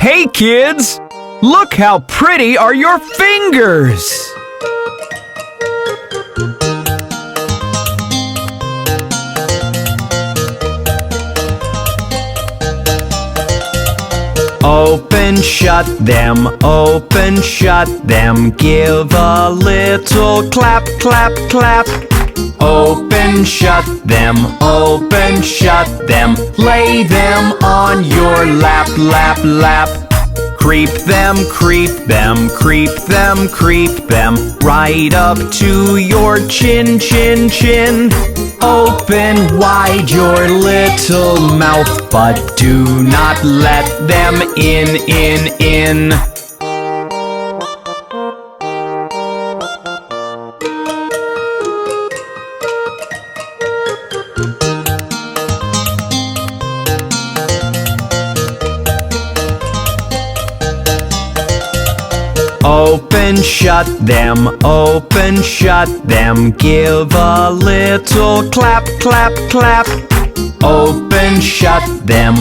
Hey kids! Look how pretty are your fingers! Open, shut them, give a little clap, clap, clap. Open, shut them, lay them on your lap, lap, lap. Creep them, right up to your chin, chin, chin. Open wide your little mouth, but do not let them in. Open, shut them, give a little clap, clap, clap. Open, shut them,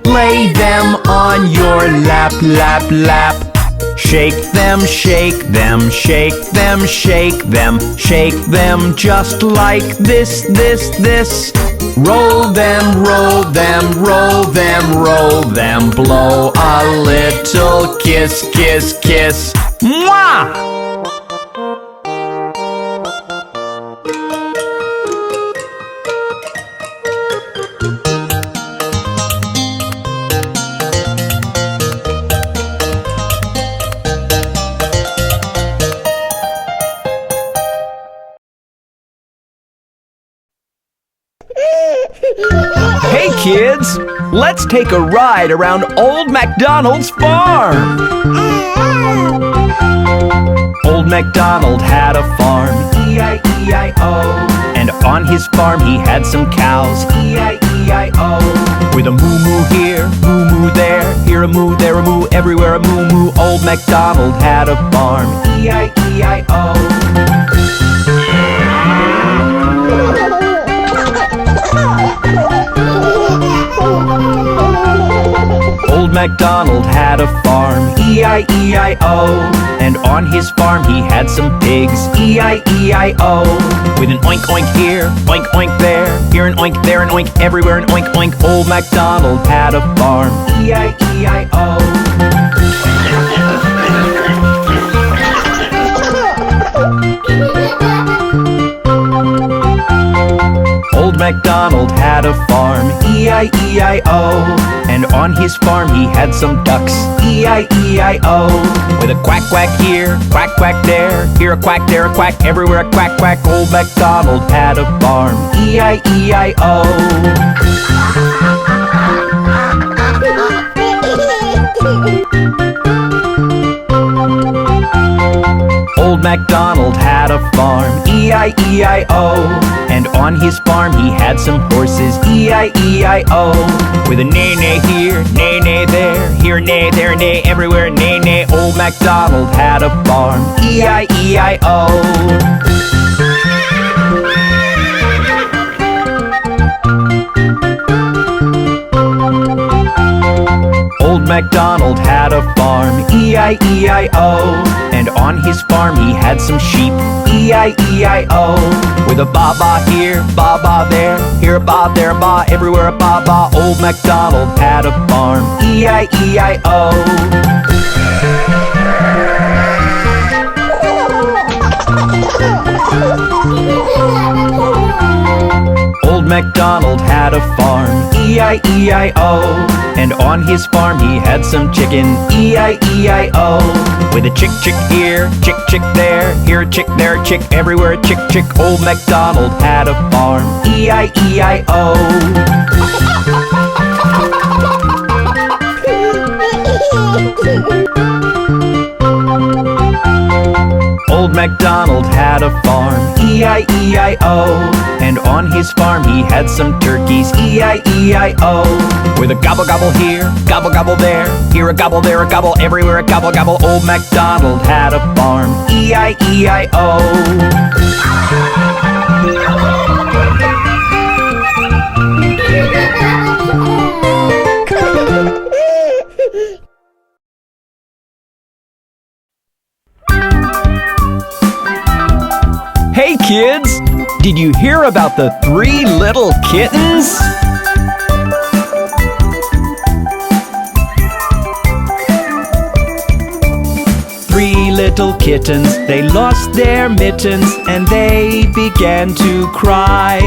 lay them on your lap, lap, lap. Shake them, just like this. Roll them, blow a little kiss, Mwah! Hey kids, let's take a ride around Old MacDonald's farm. Old MacDonald had a farm, E-I-E-I-O. And on his farm he had some cows, E-I-E-I-O. With a moo-moo here, moo-moo there, here a moo, there a moo, everywhere a moo-moo. Old MacDonald had a farm, E-I-E-I-O. Old MacDonald had a farm, E-I-E-I-O. And on his farm he had some pigs, E-I-E-I-O. With an oink oink here, oink oink there, here an oink, there an oink, everywhere an oink oink. Old MacDonald had a farm, E-I-E-I-O. Old MacDonald had a farm, E-I-E-I-O. And on his farm he had some ducks, E-I-E-I-O. With a quack quack here, quack quack there, here a quack, there a quack, everywhere a quack quack. Old MacDonald had a farm, E-I-E-I-O. Old MacDonald had a farm, E-I-E-I-O. And on his farm he had some horses, E-I-E-I-O. With a neigh-neigh here, neigh-neigh there, here neigh, there neigh, everywhere neigh-neigh. Old MacDonald had a farm, E-I-E-I-O. Old MacDonald had a farm, E-I-E-I-O. And on his farm he had some sheep, E-I-E-I-O. With a ba-ba here, ba-ba there, here a ba, there a ba, everywhere a ba-ba. Old MacDonald had a farm, E-I-E-I-O. Old MacDonald had a farm, E-I-E-I-O. And on his farm he had some chicken, E-I-E-I-O. With a chick chick here, chick chick there, here a chick, there a chick, everywhere a chick chick. Old MacDonald had a farm, E-I-E-I-O. Old MacDonald had a farm, E-I-E-I-O. And on his farm he had some turkeys, E-I-E-I-O. With a gobble gobble here, gobble gobble there, here a gobble, there a gobble, everywhere a gobble gobble. Old MacDonald had a farm, E-I-E-I-O. Hey kids! Did you hear about the 3 little kittens? Three little kittens, they lost their mittens and they began to cry.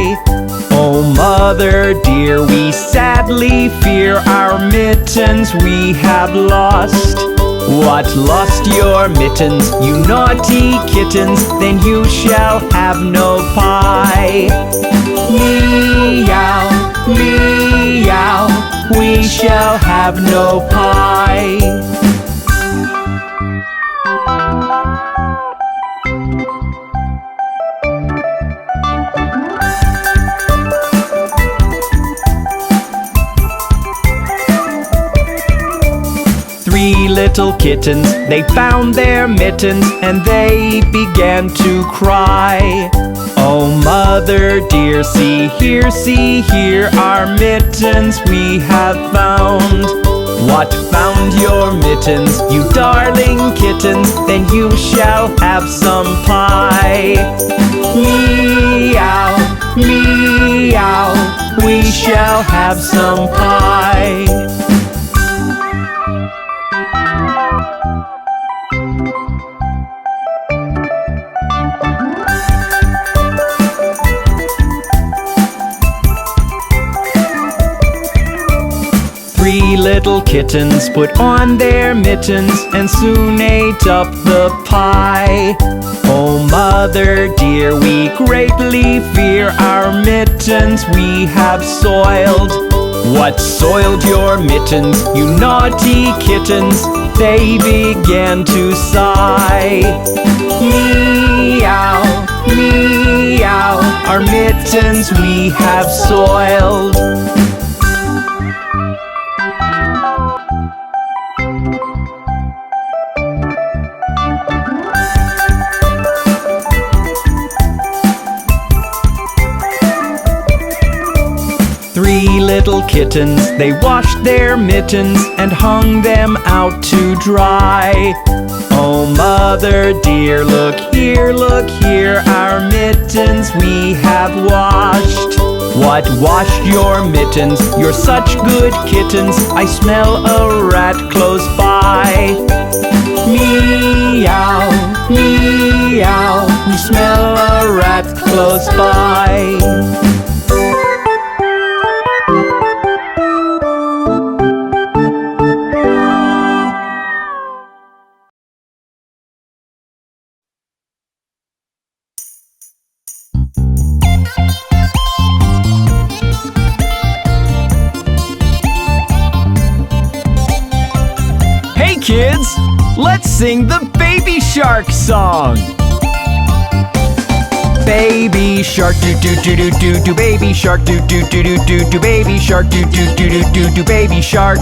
Oh mother dear, we sadly fear our mittens we have lost. What, lost your mittens, you naughty kittens? Then you shall have no pie. Meow, meow, we shall have no pie. 3 little kittens, they found their mittens and they began to cry. Oh mother dear, see here, our mittens we have found. What, found your mittens, you darling kittens? Then you shall have some pie. Meow, meow, we shall have some pie. 3 little kittens put on their mittens and soon ate up the pie. Oh mother dear, we greatly fear our mittens we have soiled. What, soiled your mittens, you naughty kittens? They began to sigh. Meow, meow, our mittens we have soiled. 3 little kittens, they washed their mittens and hung them out to dry. Oh mother dear, look here, our mittens we have washed. What, washed your mittens? You're such good kittens, I smell a rat close by. Meow, meow, we smell a rat close by. Hey kids, let's sing the Baby Shark song. Baby shark do do do do do do, baby shark do do do do do do, baby shark do do do do do do, baby shark.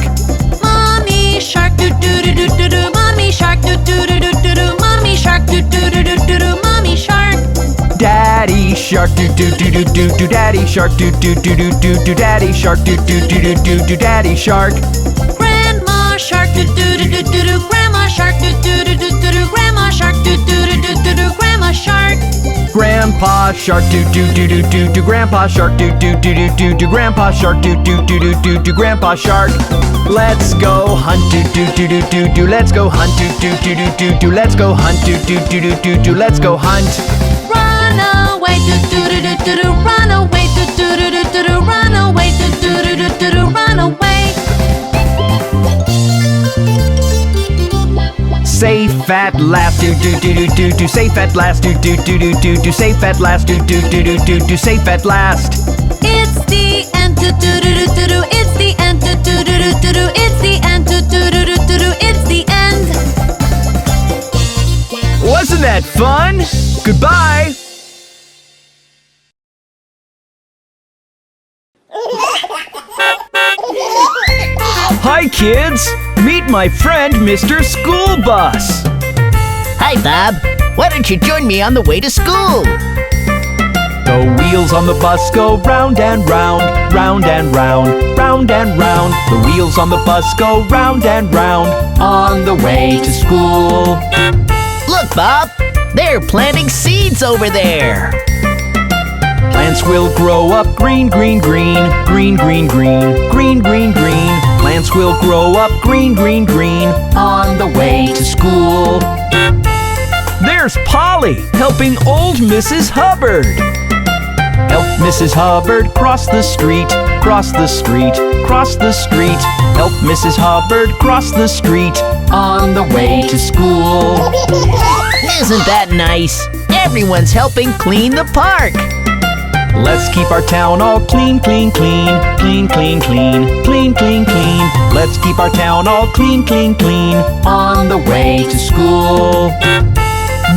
Mommy shark do do do do do do, mommy shark do do do do do do, mommy shark do do do do do do, mommy shark. Daddy shark do do do do do do, daddy shark do do do do do do, daddy shark do do do do do do, daddy shark. Grandma shark do do do do do do, grandma shark do do do do do do, grandma shark do do do do do do, grandma shark. Grandpa shark do do do do do do, grandpa shark do do do do do do, grandpa shark do do do do do do, grandpa shark. Let's go hunt do do do do do do, let's go hunt do do do do do do, let's go hunt do do do do do do, let's go hunt. Run away do do do do do do, run away do do do do do do, run away do do do do do do, run away. Safe at last do do do do do do, safe at last do do do do do do, safe at last do do do do do do, safe at last. It's the end do do do do do do, it's the end do do do do do do, it's the end do do do do do do, it's the end. Wasn't that fun? Goodbye. Hi kids! Meet my friend Mr. School Bus! Hi, Bob. Why don't you join me on the way to school? The wheels on the bus go round and round, round and round, round and round. The wheels on the bus go round and round on the way to school. Look, Bob. They're planting seeds over there. Plants will grow up green, green, green, green, green, green, green, green, green. Plants will grow up green, green, green, on the way to school. There's Polly helping old Mrs. Hubbard. Help Mrs. Hubbard cross the street, cross the street, cross the street. Help Mrs. Hubbard cross the street, on the way to school. Isn't that nice? Everyone's helping clean the park. Let's keep our town all clean, clean, clean, clean, clean, clean, clean, clean, clean. Let's keep our town all clean, clean, clean, on the way to school.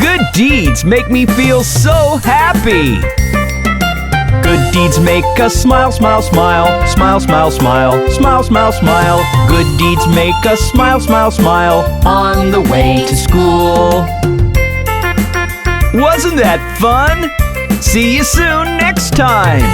Good deeds make me feel so happy. Good deeds make us smile, smile, smile, smile, smile, smile, smile, smile, smile. Good deeds make us smile, smile, smile, on the way to school. Wasn't that fun? See you soon next time!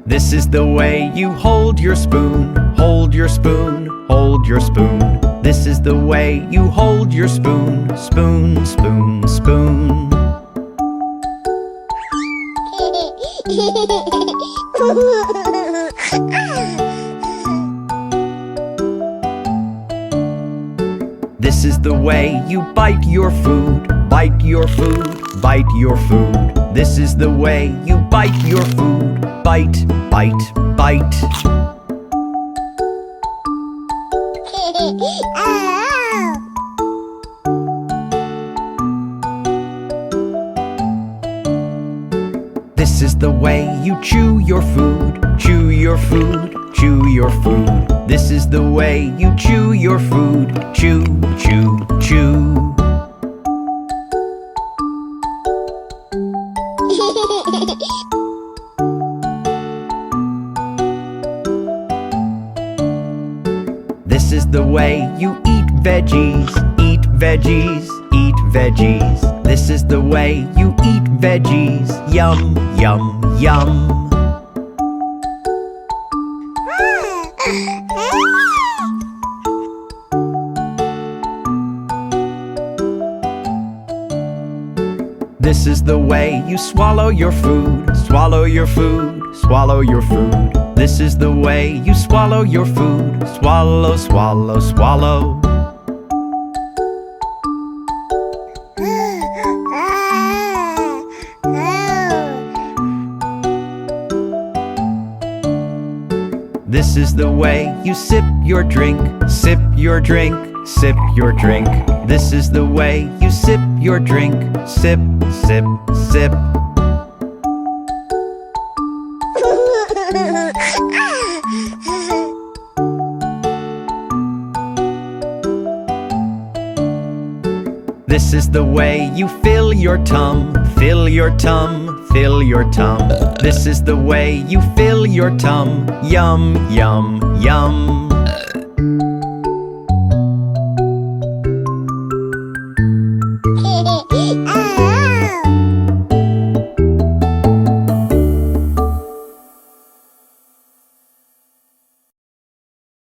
This is the way you hold your spoon, hold your spoon, hold your spoon. This is the way you hold your spoon, spoon, spoon, spoon. This is the way you bite your food, bite your food, bite your food. This is the way you bite your food, bite, bite, bite. This is the way you chew your food, chew your food, chew your food. This is the way you chew your food, chew, chew, chew. This is the way you eat veggies, eat veggies, eat veggies. This is the way you eat veggies, yum, yum, yum. This is the way you swallow your food, swallow your food, swallow your food. This is the way you swallow your food, swallow, swallow, swallow. This is the way you sip your drink, sip your drink, sip your drink. This is the way you sip your drink, sip, sip, sip. This is the way you fill your tum, fill your tum, fill your tum. This is the way you fill your tum, yum, yum, yum.